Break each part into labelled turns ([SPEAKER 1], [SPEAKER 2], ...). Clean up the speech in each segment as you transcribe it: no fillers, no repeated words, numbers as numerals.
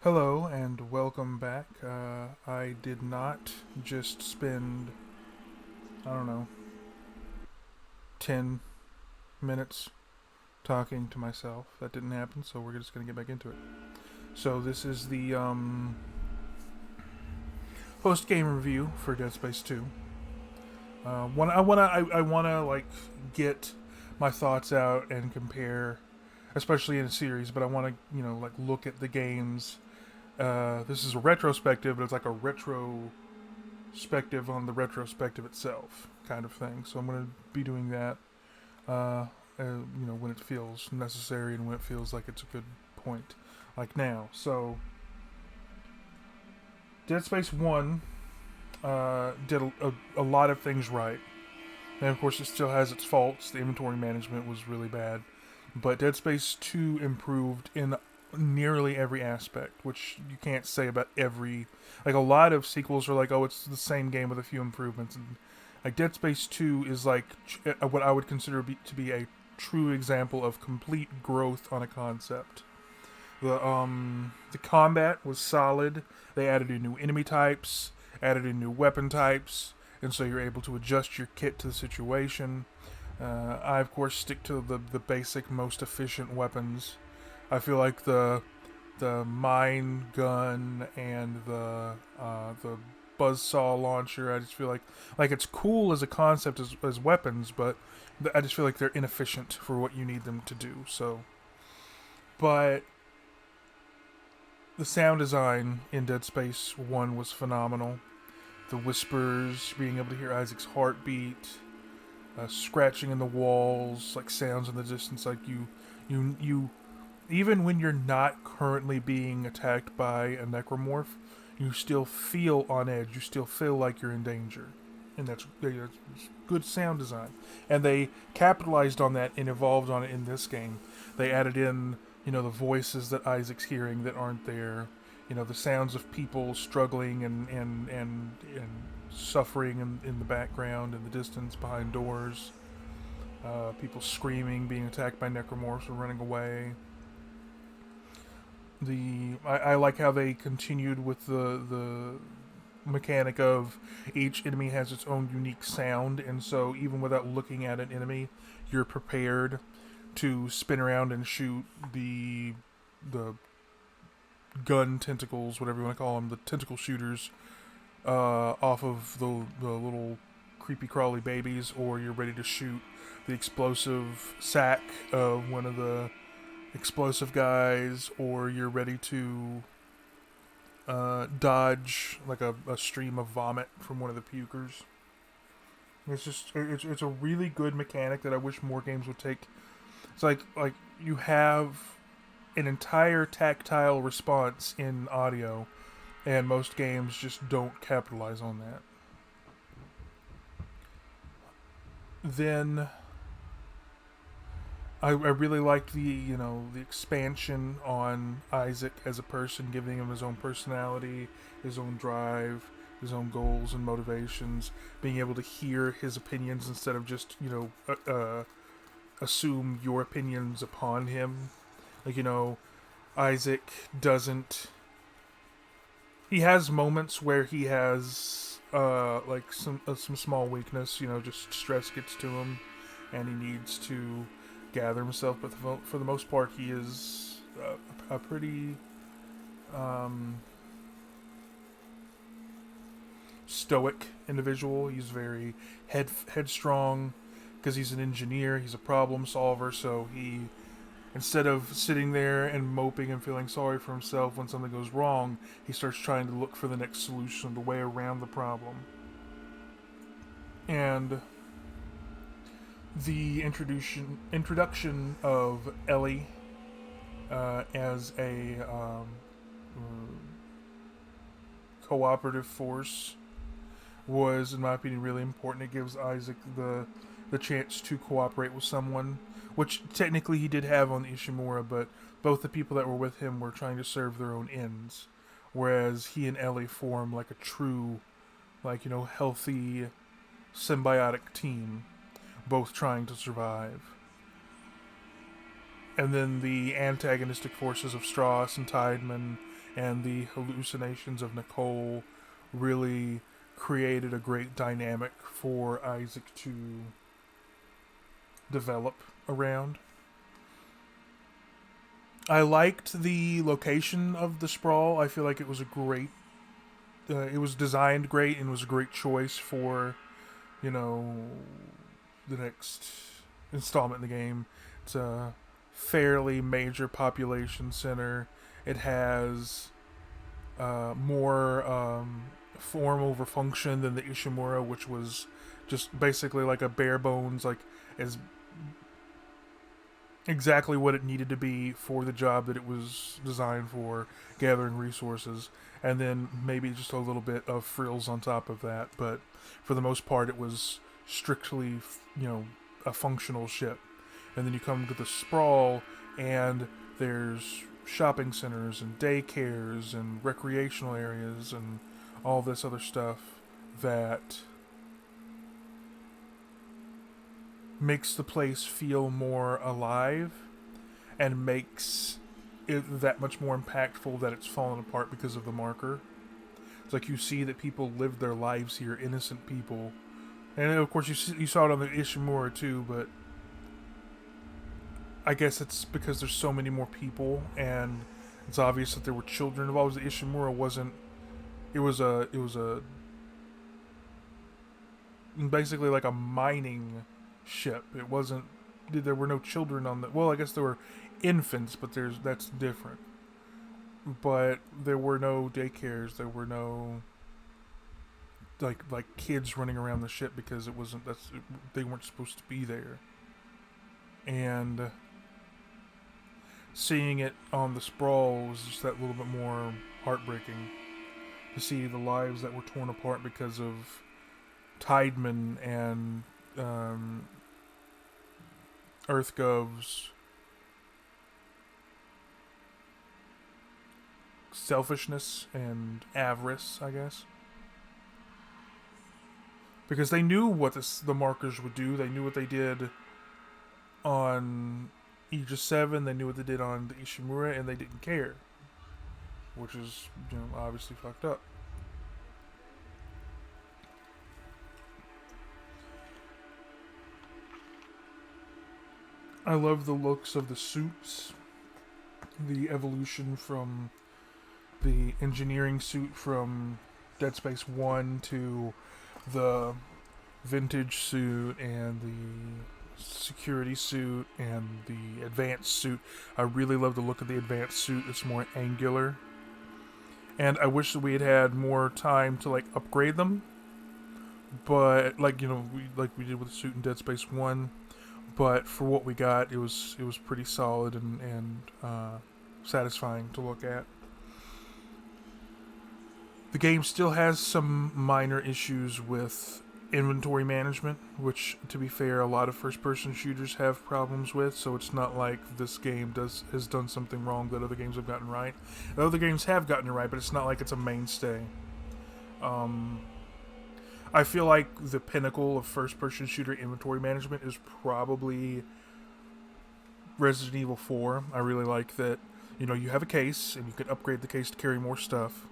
[SPEAKER 1] Hello and welcome back. I did not just spend, I don't know, 10 minutes talking to myself. That didn't happen, so we're just going to get back into it. So, this is the post game review for Dead Space 2. I wanna like get my thoughts out and compare, especially in a series. But I want to like look at the games. This is a retrospective, but it's like a retrospective on the retrospective itself, kind of thing. So I'm going to be doing that, when it feels necessary and when it feels like it's a good point, like now. So Dead Space One did a lot of things right, and of course it still has its faults. The inventory management was really bad, but Dead Space 2 improved in nearly every aspect, which you can't say about every. Like, a lot of sequels are like, oh, it's the same game with a few improvements, and like Dead Space 2 is like what I would consider to be a true example of complete growth on a concept. The combat was solid. They added in new enemy types, added in new weapon types, and so you're able to adjust your kit to the situation. I of course stick to the basic, most efficient weapons. I feel like the mine gun and the buzzsaw launcher. I just feel like it's cool as a concept as weapons, but I just feel like they're inefficient for what you need them to do. So, but the sound design in Dead Space 1 was phenomenal. The whispers, being able to hear Isaac's heartbeat, scratching in the walls, like sounds in the distance, like you, even when you're not currently being attacked by a necromorph, you still feel on edge. You still feel like you're in danger, and that's good sound design. And they capitalized on that and evolved on it in this game. They added in the voices that Isaac's hearing that aren't there. The sounds of people struggling and suffering in the background, in the distance, behind doors. People screaming, being attacked by necromorphs or running away. I like how they continued with the mechanic of each enemy has its own unique sound, and so even without looking at an enemy, you're prepared to spin around and shoot the gun tentacles, whatever you want to call them, the tentacle shooters, off of the little creepy crawly babies, or you're ready to shoot the explosive sack of one of the explosive guys, or you're ready to dodge like a stream of vomit from one of the pukers. It's a really good mechanic that I wish more games would take. It's like you have an entire tactile response in audio, and most games just don't capitalize on that. Then I really liked the expansion on Isaac as a person, giving him his own personality, his own drive, his own goals and motivations, being able to hear his opinions instead of just assume your opinions upon him. Like, Isaac doesn't. He has moments where he has like some small weakness. Just stress gets to him, and he needs to gather himself. But for the most part, he is a pretty stoic individual. He's very headstrong because he's an engineer. He's a problem solver. So he, instead of sitting there and moping and feeling sorry for himself when something goes wrong, he starts trying to look for the next solution, the way around the problem. And the introduction of Ellie as a cooperative force was, in my opinion, really important. It gives Isaac the chance to cooperate with someone, which technically he did have on the Ishimura, but both the people that were with him were trying to serve their own ends, whereas he and Ellie form like a true, healthy, symbiotic team, both trying to survive. And then the antagonistic forces of Strauss and Tideman and the hallucinations of Nicole really created a great dynamic for Isaac to develop around. I liked the location of the sprawl. I feel like it was a great. It was designed great and was a great choice for, you know, the next installment in the game. It's a fairly major population center. It has more form over function than the Ishimura, which was just basically like a bare bones, like as exactly what it needed to be for the job that it was designed for, gathering resources, and then maybe just a little bit of frills on top of that. But for the most part, it was strictly, a functional ship. And then you come to the sprawl, and there's shopping centers and daycares and recreational areas and all this other stuff that makes the place feel more alive and makes it that much more impactful that it's fallen apart because of the marker. It's like you see that people live their lives here, innocent people. And of course you saw it on the Ishimura too, but I guess it's because there's so many more people and it's obvious that there were children involved. The Ishimura wasn't. It was a basically like a mining ship. It wasn't. There were no children on the. Well, I guess there were infants, but that's different. But there were no daycares. There were no like kids running around the ship because it wasn't. They weren't supposed to be there. And seeing it on the sprawl was just that little bit more heartbreaking to see the lives that were torn apart because of Tideman and EarthGov's selfishness and avarice, I guess. Because they knew what the markers would do. They knew what they did on Aegis 7. They knew what they did on the Ishimura, and they didn't care. Which is, obviously fucked up. I love the looks of the suits. The evolution from the engineering suit from Dead Space 1 to the vintage suit and the security suit and the advanced suit. I really love the look of the advanced suit. It's more angular. And I wish that we had more time to upgrade them. But we did with the suit in Dead Space 1. But for what we got, it was pretty solid and satisfying to look at. The game still has some minor issues with inventory management, which, to be fair, a lot of first-person shooters have problems with, so it's not like this game has done something wrong that other games have gotten right. Other games have gotten it right, but it's not like it's a mainstay. I feel like the pinnacle of first-person shooter inventory management is probably Resident Evil 4. I really like that, you have a case, and you can upgrade the case to carry more stuff,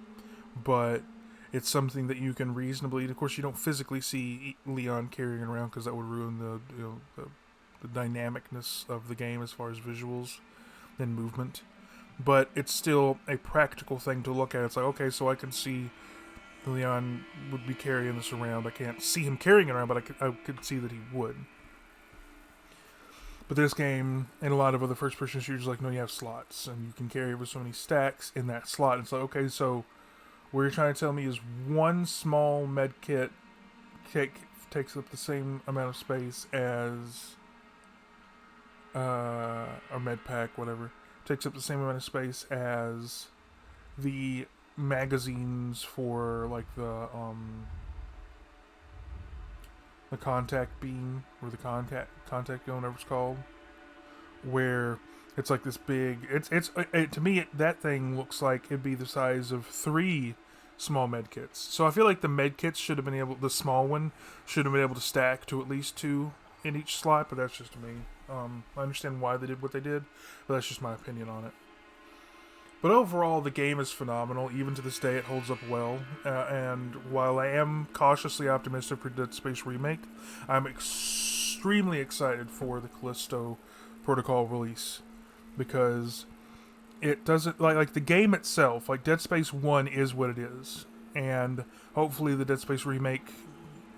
[SPEAKER 1] but it's something that you can reasonably... Of course, you don't physically see Leon carrying around because that would ruin the dynamicness of the game as far as visuals and movement. But it's still a practical thing to look at. It's like, okay, so I can see Leon would be carrying this around. I can't see him carrying it around, but I could see that he would. But this game and a lot of other first-person shooters, no, you have slots, and you can carry over so many stacks in that slot. It's like, okay, so what you're trying to tell me is one small med kit takes up the same amount of space as or med pack, whatever, takes up the same amount of space as the magazines for the contact beam or the contact gun, whatever it's called, where it's like this big. To me, that thing looks like it'd be the size of 3 small med kits. So I feel like the med kits should have been able. The small one should have been able to stack to at least 2 in each slot. But that's just me. I understand why they did what they did, but that's just my opinion on it. But overall, the game is phenomenal. Even to this day, it holds up well. And while I am cautiously optimistic for Dead Space Remake, I'm extremely excited for the Callisto Protocol release, because it doesn't like the game itself. Like, Dead Space 1 is what it is, and hopefully the Dead Space Remake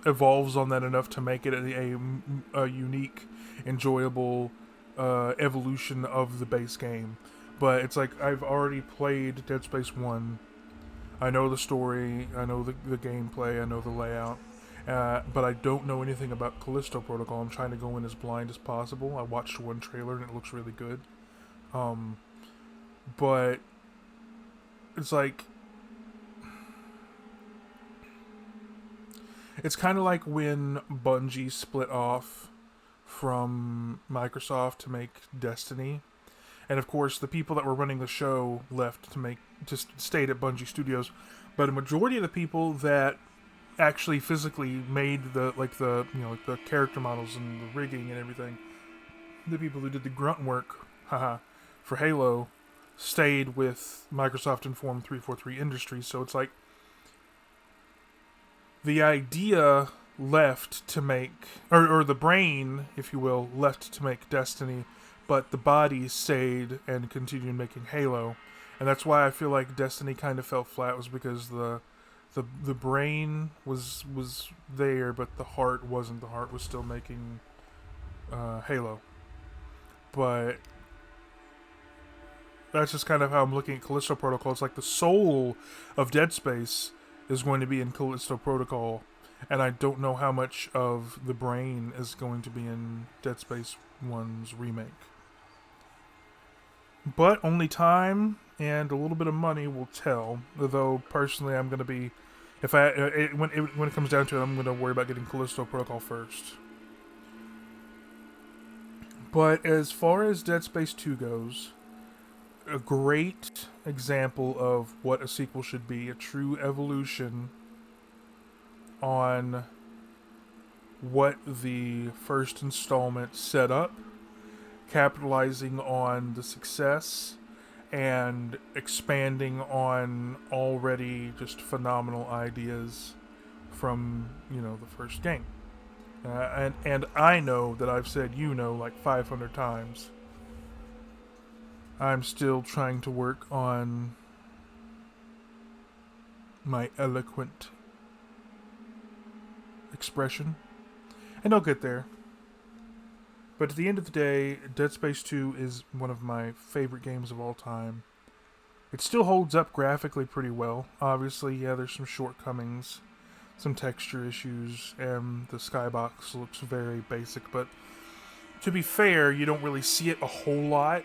[SPEAKER 1] evolves on that enough to make it a unique, enjoyable evolution of the base game. But it's like, I've already played Dead Space 1. I know the story, I know the gameplay, I know the layout. But I don't know anything about Callisto Protocol. I'm trying to go in as blind as possible. I watched one trailer and it looks really good. But it's like, it's kind of like when Bungie split off from Microsoft to make Destiny. And of course, the people that were running the show left to just stayed at Bungie Studios. But a majority of the people that actually physically made the character models and the rigging and everything, the people who did the grunt work, for Halo, stayed with Microsoft and formed 343 Industries. So it's like, the idea left to make, or the brain, if you will, left to make Destiny, but the body stayed and continued making Halo. And that's why I feel like Destiny kind of fell flat, was because the brain was there, but the heart wasn't. The heart was still making Halo. But that's just kind of how I'm looking at Callisto Protocol. It's like the soul of Dead Space is going to be in Callisto Protocol, and I don't know how much of the brain is going to be in Dead Space 1's remake. But only time and a little bit of money will tell. Although personally, I'm going to be, when it comes down to it, I'm going to worry about getting Callisto Protocol first. But as far as Dead Space 2 goes, a great example of what a sequel should be, a true evolution on what the first installment set up, capitalizing on the success and expanding on already just phenomenal ideas from, the first game. And I know that I've said like 500 times. I'm still trying to work on my eloquent expression, and I'll get there. But at the end of the day, Dead Space 2 is one of my favorite games of all time. It still holds up graphically pretty well. Obviously, yeah, there's some shortcomings, some texture issues, and the skybox looks very basic, but to be fair, you don't really see it a whole lot,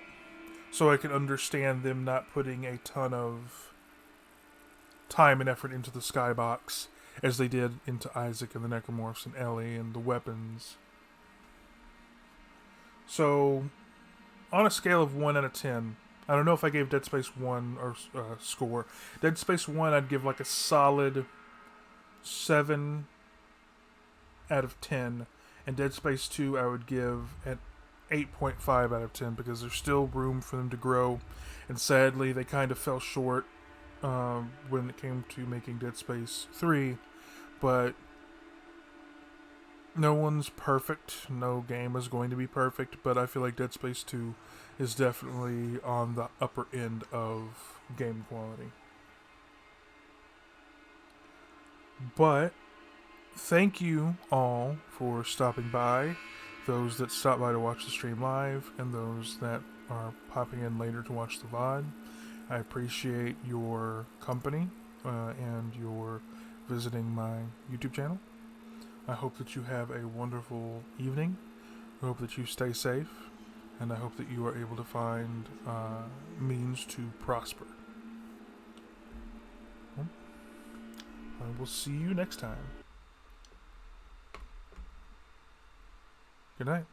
[SPEAKER 1] so I can understand them not putting a ton of time and effort into the skybox as they did into Isaac and the Necromorphs and Ellie and the weapons. So, on a scale of 1 out of 10, I don't know if I gave Dead Space 1 or score. Dead Space 1, I'd give like a solid 7 out of 10. And Dead Space 2, I would give an 8.5 out of 10, because there's still room for them to grow. And sadly, they kind of fell short when it came to making Dead Space 3. But no one's perfect. No game is going to be perfect. But I feel like Dead Space 2 is definitely on the upper end of game quality. But thank you all for stopping by. Those that stop by to watch the stream live, and those that are popping in later to watch the VOD. I appreciate your company and your visiting my YouTube channel. I hope that you have a wonderful evening. I hope that you stay safe, and I hope that you are able to find means to prosper. Well, I will see you next time. Good night.